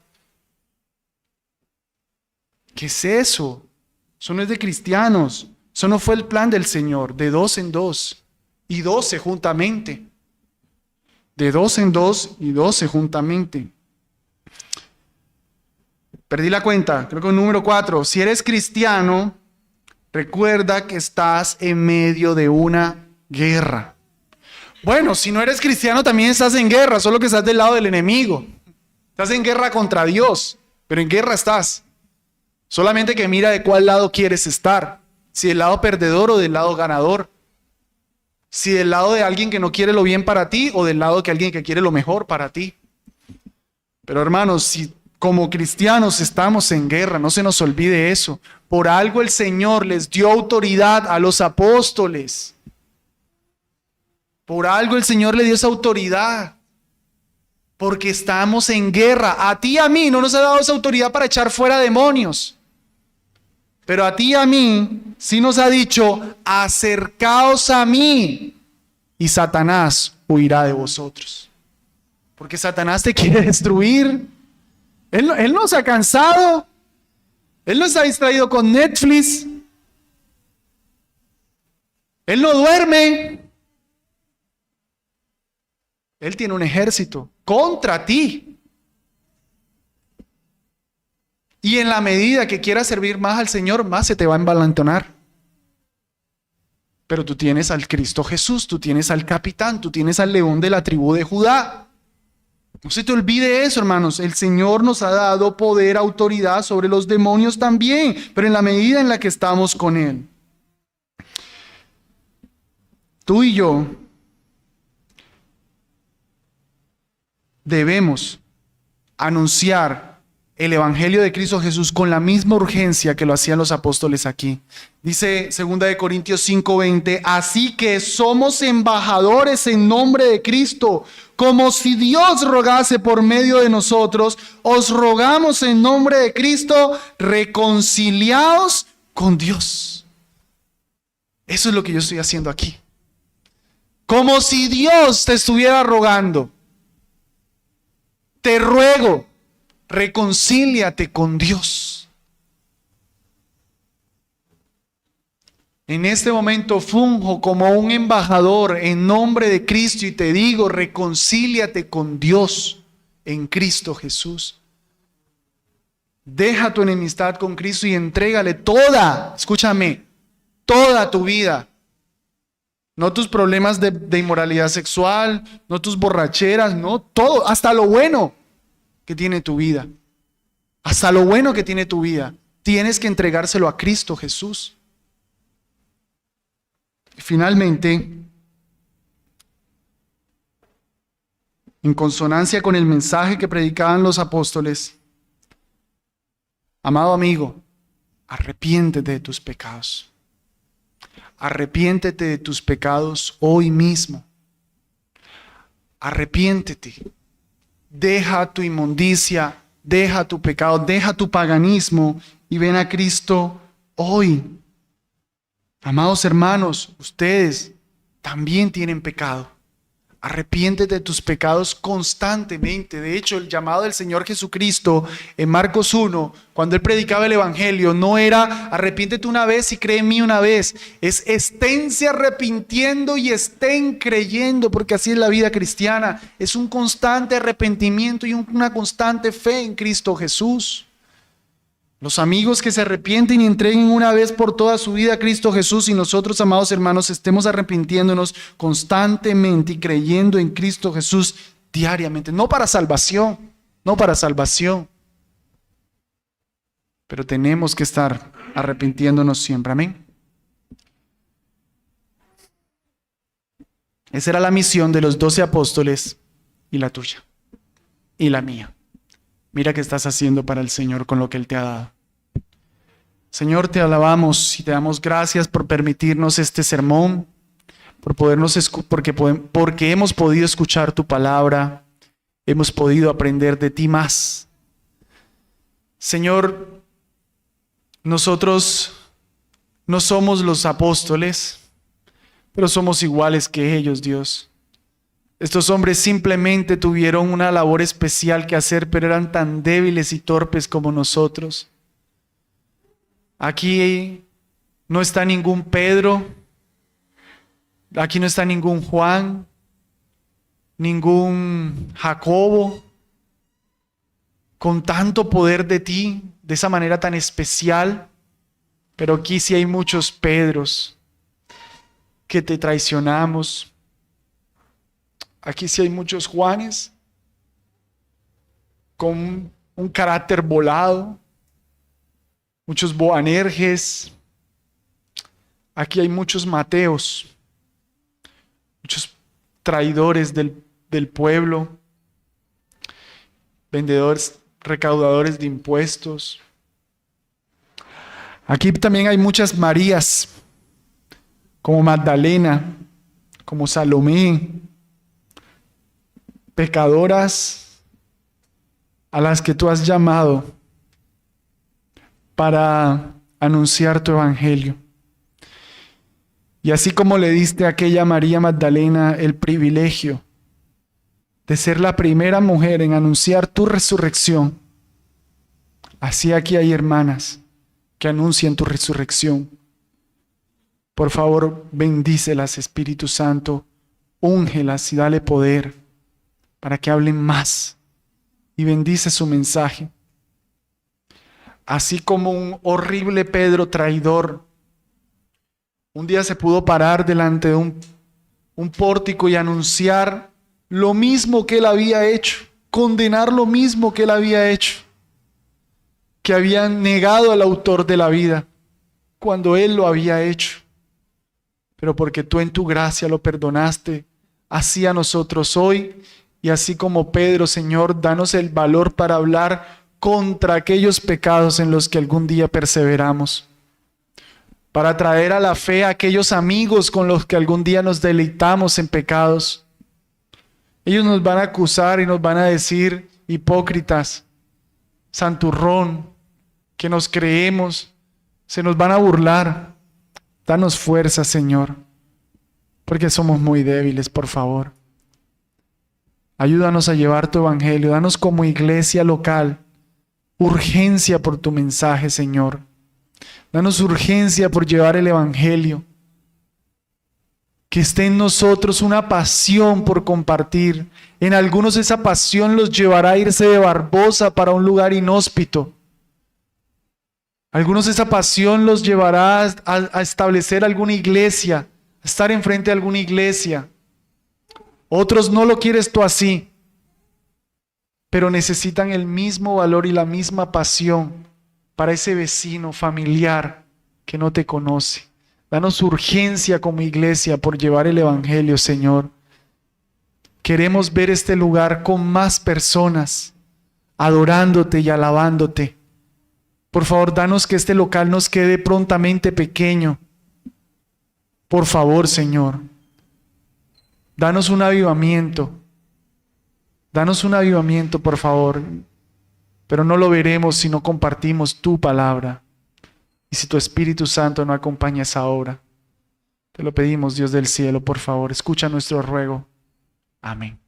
¿Qué es eso? Eso no es de cristianos, eso no fue el plan del Señor, de 2 en 2 y 12 juntamente. De 2 en 2 y 12 juntamente. Perdí la cuenta, creo que número 4. Si eres cristiano, recuerda que estás en medio de una guerra. Bueno, si no eres cristiano también estás en guerra, solo que estás del lado del enemigo. Estás en guerra contra Dios, pero en guerra estás. Solamente que mira de cuál lado quieres estar. Si del lado perdedor o del lado ganador. Si del lado de alguien que no quiere lo bien para ti o del lado de alguien que quiere lo mejor para ti. Pero hermanos, si como cristianos estamos en guerra, no se nos olvide eso. Por algo el Señor les dio autoridad a los apóstoles. Por algo el Señor le dio esa autoridad. Porque estamos en guerra. A ti y a mí no nos ha dado esa autoridad para echar fuera demonios. Pero a ti y a mí sí nos ha dicho, acercaos a mí y Satanás huirá de vosotros. Porque Satanás te quiere destruir. Él no se ha cansado. Él no se ha distraído con Netflix. Él no duerme. Él tiene un ejército contra ti. Y en la medida que quieras servir más al Señor, más se te va a envalentonar. Pero tú tienes al Cristo Jesús, tú tienes al capitán, tú tienes al león de la tribu de Judá. No se te olvide eso, hermanos. El Señor nos ha dado poder, autoridad sobre los demonios también, pero en la medida en la que estamos con Él. Tú y yo debemos anunciar el Evangelio de Cristo Jesús con la misma urgencia que lo hacían los apóstoles aquí. Dice 2 Corintios 5:20, así que somos embajadores en nombre de Cristo, como si Dios rogase por medio de nosotros, os rogamos en nombre de Cristo, reconciliaos con Dios. Eso es lo que yo estoy haciendo aquí. Como si Dios te estuviera rogando. Te ruego, reconcíliate con Dios. En este momento funjo como un embajador en nombre de Cristo y te digo, reconcíliate con Dios en Cristo Jesús. Deja tu enemistad con Cristo y entrégale toda, escúchame, toda tu vida. No tus problemas de inmoralidad sexual, no tus borracheras, no todo, hasta lo bueno que tiene tu vida. Hasta lo bueno que tiene tu vida. Tienes que entregárselo a Cristo Jesús. Y finalmente, en consonancia con el mensaje que predicaban los apóstoles, amado amigo, arrepiéntete de tus pecados. Arrepiéntete de tus pecados hoy mismo. Arrepiéntete. Deja tu inmundicia, deja tu pecado, deja tu paganismo y ven a Cristo hoy. Amados hermanos, ustedes también tienen pecado. Arrepiéntete de tus pecados constantemente. De hecho, el llamado del Señor Jesucristo en Marcos 1, cuando Él predicaba el Evangelio, no era arrepiéntete una vez y cree en mí una vez. Es esténse arrepintiendo y estén creyendo, porque así es la vida cristiana. Es un constante arrepentimiento y una constante fe en Cristo Jesús. Los amigos que se arrepienten y entreguen una vez por toda su vida a Cristo Jesús y nosotros, amados hermanos, estemos arrepintiéndonos constantemente y creyendo en Cristo Jesús diariamente. No para salvación, pero tenemos que estar arrepintiéndonos siempre. Amén. Esa era la misión de los 12 apóstoles y la tuya y la mía. Mira qué estás haciendo para el Señor con lo que Él te ha dado. Señor, te alabamos y te damos gracias por permitirnos este sermón, porque hemos podido escuchar tu palabra, hemos podido aprender de ti más. Señor, nosotros no somos los apóstoles, pero somos iguales que ellos, Dios. Estos hombres simplemente tuvieron una labor especial que hacer, pero eran tan débiles y torpes como nosotros. Aquí no está ningún Pedro, aquí no está ningún Juan, ningún Jacobo, con tanto poder de ti, de esa manera tan especial, pero aquí sí hay muchos Pedros que te traicionamos, Aquí sí hay muchos Juanes con un carácter volado, muchos Boanerges. Aquí hay muchos Mateos, muchos traidores del pueblo, vendedores, recaudadores de impuestos. Aquí también hay muchas Marías, como Magdalena, como Salomé, pecadoras a las que tú has llamado para anunciar tu evangelio. Y así como le diste a aquella María Magdalena el privilegio de ser la primera mujer en anunciar tu resurrección, así aquí hay hermanas que anuncian tu resurrección. Por favor, bendícelas, Espíritu Santo, úngelas y dale poder para que hablen más, y bendice su mensaje. Así como un horrible Pedro traidor un día se pudo parar delante de un pórtico y anunciar lo mismo que él había hecho, condenar lo mismo que él había hecho, que habían negado al autor de la vida cuando él lo había hecho. Pero porque tú en tu gracia lo perdonaste, así a nosotros hoy, y así como Pedro, Señor, danos el valor para hablar contra aquellos pecados en los que algún día perseveramos, para traer a la fe a aquellos amigos con los que algún día nos deleitamos en pecados. Ellos nos van a acusar y nos van a decir hipócritas, santurrón, que nos creemos, se nos van a burlar. Danos fuerza, Señor, porque somos muy débiles, por favor. Ayúdanos a llevar tu evangelio, danos como iglesia local urgencia por tu mensaje, Señor. Danos urgencia por llevar el evangelio. Que esté en nosotros una pasión por compartir. En algunos esa pasión los llevará a irse de Barbosa para un lugar inhóspito. Algunos esa pasión los llevará a establecer alguna iglesia, a estar enfrente de alguna iglesia. Otros no lo quieres tú así, pero necesitan el mismo valor y la misma pasión para ese vecino familiar que no te conoce. Danos urgencia como iglesia por llevar el evangelio, Señor. Queremos ver este lugar con más personas adorándote y alabándote. Por favor, danos que este local nos quede prontamente pequeño. Por favor, Señor. Danos un avivamiento. Danos un avivamiento, por favor. Pero no lo veremos si no compartimos tu palabra. Y si tu Espíritu Santo no acompaña esa obra. Te lo pedimos, Dios del cielo, por favor. Escucha nuestro ruego. Amén.